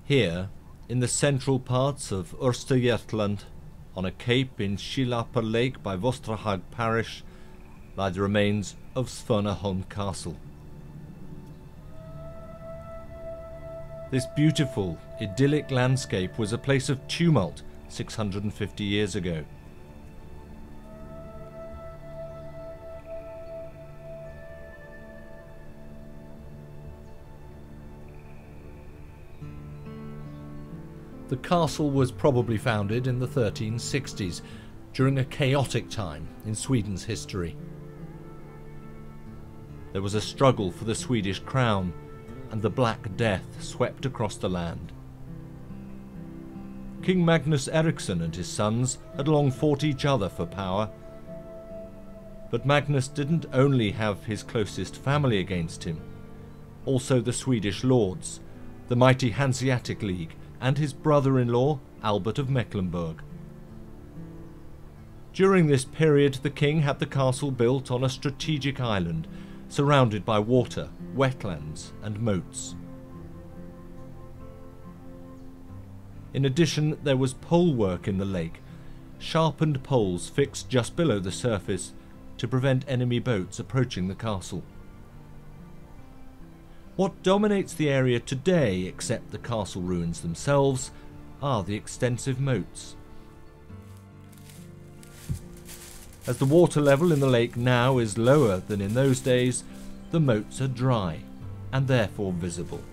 Here, in the central parts of Östergötland, on a cape in Skilapper Lake by Vostrahag parish, lie the remains of Svaneholm Castle. This beautiful, idyllic landscape was a place of tumult 650 years ago. The castle was probably founded in the 1360s, during a chaotic time in Sweden's history. There was a struggle for the Swedish crown, and the Black Death swept across the land. King Magnus Eriksson and his sons had long fought each other for power. But Magnus didn't only have his closest family against him, also the Swedish lords, the mighty Hanseatic League, and his brother-in-law, Albert of Mecklenburg. During this period, the king had the castle built on a strategic island, surrounded by water, wetlands, and moats. In addition, there was pole work in the lake, sharpened poles fixed just below the surface to prevent enemy boats approaching the castle. What dominates the area today, except the castle ruins themselves, are the extensive moats. As the water level in the lake now is lower than in those days, the moats are dry and therefore visible.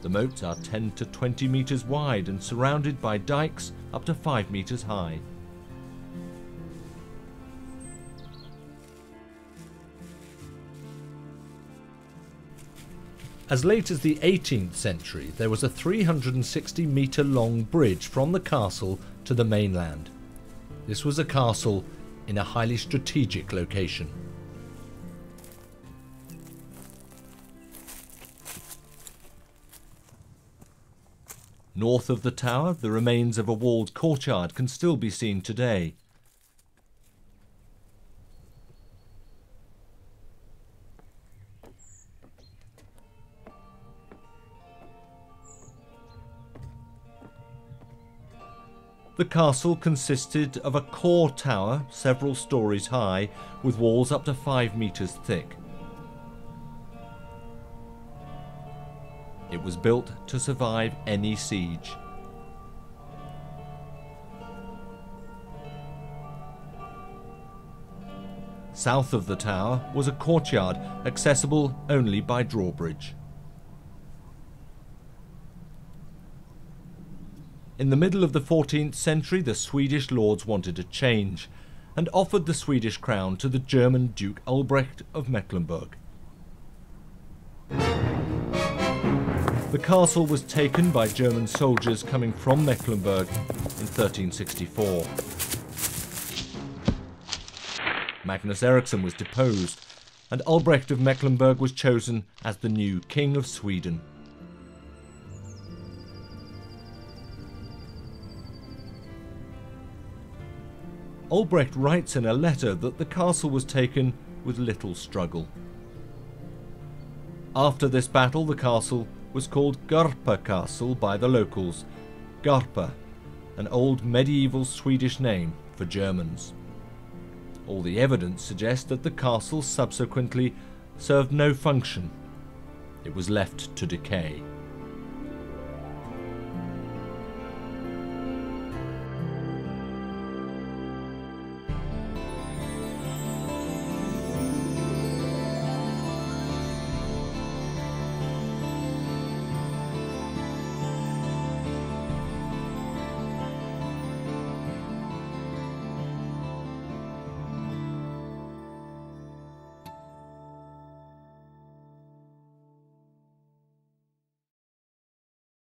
The moats are 10 to 20 meters wide and surrounded by dikes up to 5 meters high. As late as the 18th century, there was a 360-metre long bridge from the castle to the mainland. This was a castle in a highly strategic location. North of the tower, the remains of a walled courtyard can still be seen today. The castle consisted of a core tower several stories high with walls up to 5 meters thick. It was built to survive any siege. South of the tower was a courtyard accessible only by drawbridge. In the middle of the 14th century, the Swedish lords wanted a change and offered the Swedish crown to the German Duke Albrecht of Mecklenburg. The castle was taken by German soldiers coming from Mecklenburg in 1364. Magnus Eriksson was deposed, and Albrecht of Mecklenburg was chosen as the new King of Sweden. Albrecht writes in a letter that the castle was taken with little struggle. After this battle, the castle was called Garpa Castle by the locals, Garpa, an old medieval Swedish name for Germans. All the evidence suggests that the castle subsequently served no function. It was left to decay.